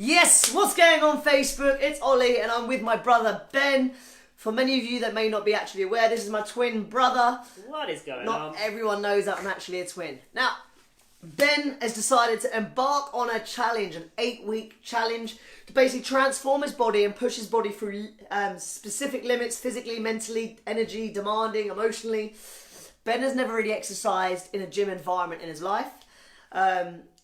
Yes, what's going on Facebook? It's Ollie and I'm with my brother Ben. For many of you that may not be actually aware, this is my twin brother. What is going on? Not everyone knows that I'm actually a twin. Now, Ben has decided to embark on a challenge, an 8-week challenge, to basically transform his body and push his body through specific limits, physically, mentally, energy, demanding, emotionally. Ben has never really exercised in a gym environment in his life.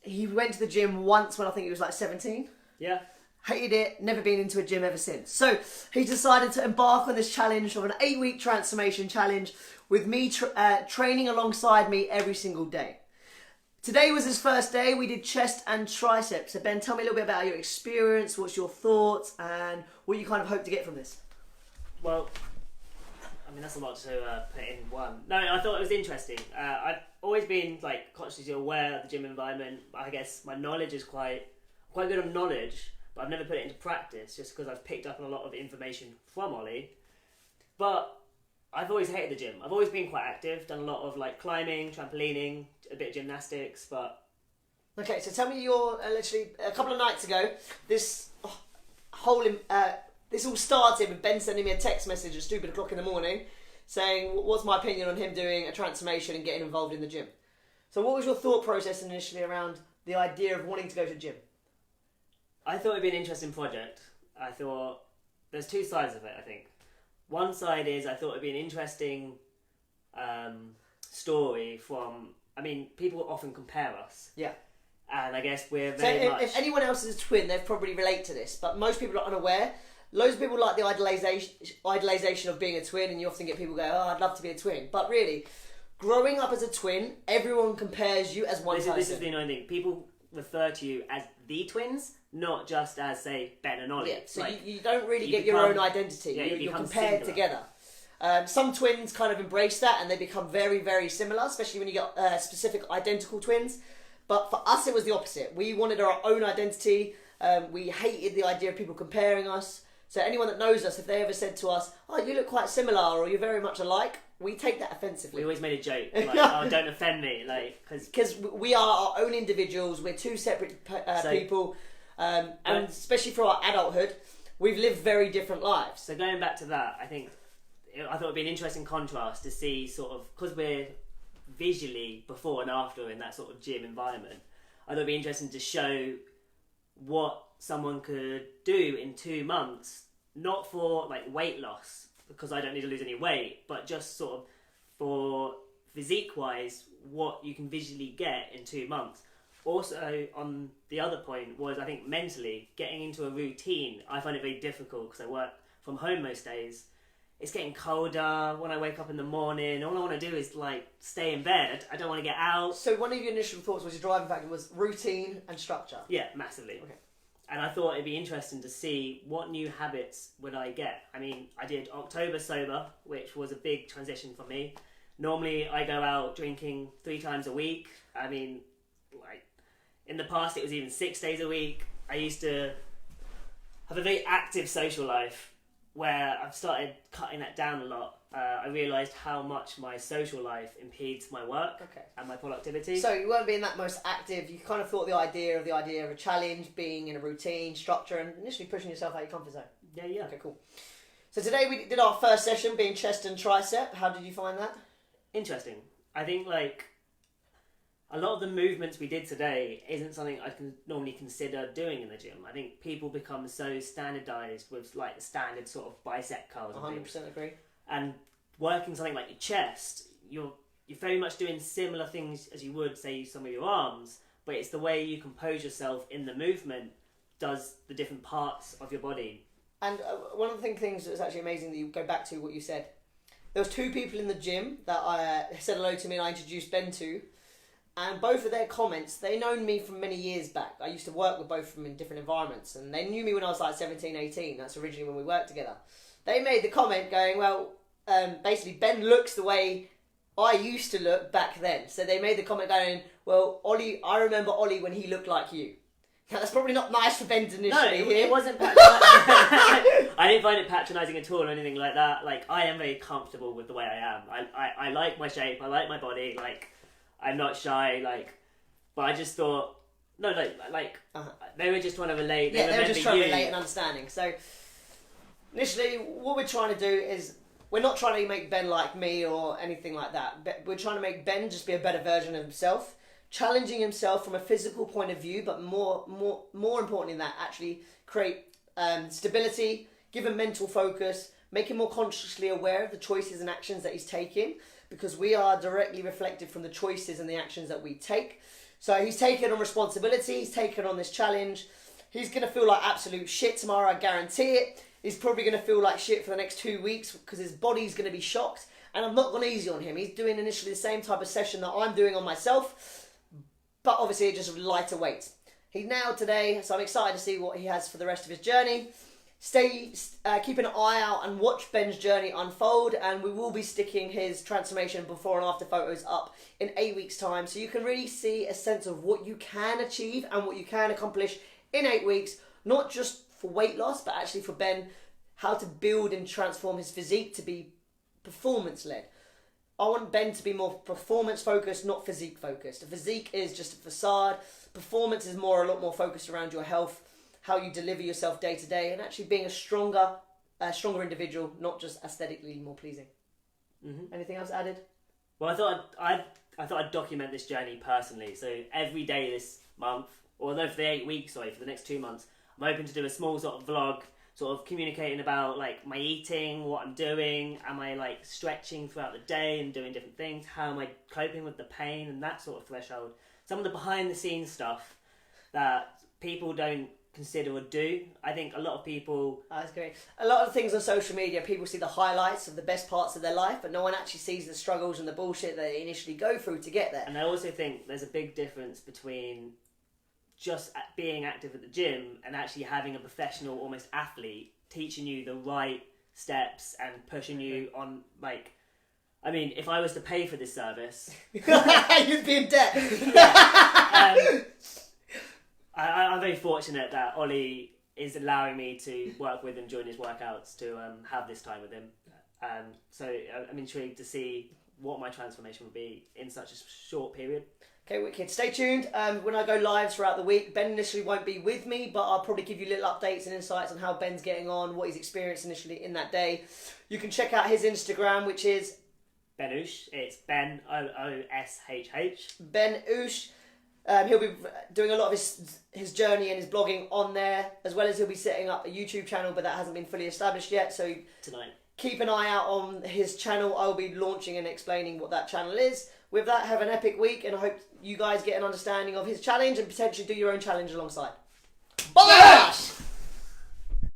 He went to the gym once when I think he was like 17. Yeah. Hated it, never been into a gym ever since. So he decided to embark on this challenge of an 8-week transformation challenge with me training alongside me every single day. Today was his first day. We did chest and triceps. So Ben, tell me a little bit about your experience, what's your thoughts, and what you kind of hope to get from this. Well, I mean, that's a lot to put in one. No, I thought it was interesting. I've always been like consciously aware of the gym environment. I guess my knowledge is quite good on knowledge, but I've never put it into practice just because I've picked up on a lot of information from Ollie. But I've always hated the gym. I've always been quite active, done a lot of like climbing, trampolining, a bit of gymnastics, but... Okay, so tell me you're literally, a couple of nights ago, this all started with Ben sending me a text message at stupid o'clock in the morning saying, what's my opinion on him doing a transformation and getting involved in the gym? So what was your thought process initially around the idea of wanting to go to the gym? I thought it'd be an interesting project. I thought there's two sides of it, I think. One side is I thought it'd be an interesting story from... I mean, people often compare us. Yeah. And I guess we're So very much... if anyone else is a twin, they'd probably relate to this, but most people are unaware. Loads of people like the idealisation of being a twin, and you often get people go, oh, I'd love to be a twin. But really, growing up as a twin, everyone compares you as one person. This is the annoying thing. People refer to you as the twins, not just as, say, Ben and Ollie. Yeah, so like, you don't really get your own identity. Yeah, you're singular. compared together. Some twins kind of embrace that and they become very, very similar, especially when you get specific identical twins. But for us, it was the opposite. We wanted our own identity. We hated the idea of people comparing us. So anyone that knows us, if they ever said to us, oh, you look quite similar or you're very much alike, we take that offensively. We always made a joke, like, oh, don't offend me. Because we are our own individuals, we're two separate people, and especially for our adulthood, we've lived very different lives. So going back to that, I thought it'd be an interesting contrast to see sort of, because we're visually before and after in that sort of gym environment, I thought it'd be interesting to show what someone could do in 2 months, not for like weight loss, because I don't need to lose any weight, but just sort of for physique wise, what you can visually get in 2 months. Also, on the other point was, I think mentally, getting into a routine, I find it very difficult because I work from home most days. It's getting colder when I wake up in the morning. All I want to do is like stay in bed. I don't want to get out. So one of your initial thoughts was your driving factor was routine and structure. Yeah, massively. Okay. And I thought it'd be interesting to see what new habits would I get. I mean, I did October sober, which was a big transition for me. Normally, I go out drinking 3 times a week. I mean, like, in the past, it was even 6 days a week. I used to have a very active social life where I've started cutting that down a lot. I realised how much my social life impedes my work and my productivity. So you weren't being that most active. You kind of thought the idea of a challenge, being in a routine, structure, and initially pushing yourself out of your comfort zone. Yeah. Okay, cool. So today we did our first session, being chest and tricep. How did you find that? Interesting. I think like a lot of the movements we did today isn't something I can normally consider doing in the gym. I think people become so standardised with like the standard sort of bicep curls. 100% agree. And working something like your chest, you're very much doing similar things as you would, say, some of your arms, but it's the way you compose yourself in the movement does the different parts of your body. And one of the things that was actually amazing that you go back to what you said, there was 2 people in the gym that said hello to me and I introduced Ben to, and both of their comments, they known me from many years back. I used to work with both of them in different environments, and they knew me when I was like 17, 18. That's originally when we worked together. They made the comment going, well, basically Ben looks the way I used to look back then. So they made the comment going, well, Ollie, I remember Ollie when he looked like you. Now, that's probably not nice for Ben to initially hear. It wasn't patronising. I didn't find it patronising at all or anything like that. Like, I am very comfortable with the way I am. I like my shape, I like my body, like, I'm not shy, like, but I just thought No, like Uh-huh. they were just trying to relate. Yeah, they were just trying to you. relate and understanding. So initially, what we're trying to do is we're not trying to make Ben like me or anything like that. We're trying to make Ben just be a better version of himself, challenging himself from a physical point of view, but more importantly than that, actually create stability, give him mental focus, make him more consciously aware of the choices and actions that he's taking, because we are directly reflected from the choices and the actions that we take. So he's taken on responsibility, he's taken on this challenge. He's going to feel like absolute shit tomorrow, I guarantee it. He's probably going to feel like shit for the next 2 weeks because his body's going to be shocked. And I've not gone easy on him. He's doing initially the same type of session that I'm doing on myself, but obviously just lighter weight. He's now today, so I'm excited to see what he has for the rest of his journey. Keep an eye out and watch Ben's journey unfold, and we will be sticking his transformation before and after photos up in 8 weeks' time, so you can really see a sense of what you can achieve and what you can accomplish in 8 weeks, not just for weight loss, but actually for Ben, how to build and transform his physique to be performance-led. I want Ben to be more performance-focused, not physique-focused. A physique is just a facade. Performance is a lot more focused around your health, how you deliver yourself day to day, and actually being a stronger individual, not just aesthetically more pleasing. Mm-hmm. Anything else added? Well, I thought I'd document this journey personally. So every day this month, or no, for the 8 weeks, for the next 2 months, I'm hoping to do a small sort of vlog, sort of communicating about like my eating, what I'm doing, am I like stretching throughout the day and doing different things, how am I coping with the pain and that sort of threshold. Some of the behind the scenes stuff that people don't consider or do. I think a lot of people... That's great. A lot of things on social media, people see the highlights of the best parts of their life, but no one actually sees the struggles and the bullshit that they initially go through to get there. And I also think there's a big difference between just being active at the gym and actually having a professional, almost athlete, teaching you the right steps and pushing you on, like... I mean, if I was to pay for this service... You'd be in debt. Yeah. I'm very fortunate that Ollie is allowing me to work with him during his workouts to have this time with him. So I'm intrigued to see what my transformation will be in such a short period. Okay, wicked. Stay tuned. When I go live throughout the week, Ben initially won't be with me, but I'll probably give you little updates and insights on how Ben's getting on, what he's experienced initially in that day. You can check out his Instagram, which is... Ben Oosh. It's Ben, OOSHH. Ben Oosh. He'll be doing a lot of his journey and his blogging on there, as well as he'll be setting up a YouTube channel, but that hasn't been fully established yet, so Tonight. Keep an eye out on his channel. I'll be launching and explaining what that channel is. With that, have an epic week, and I hope you guys get an understanding of his challenge and potentially do your own challenge alongside.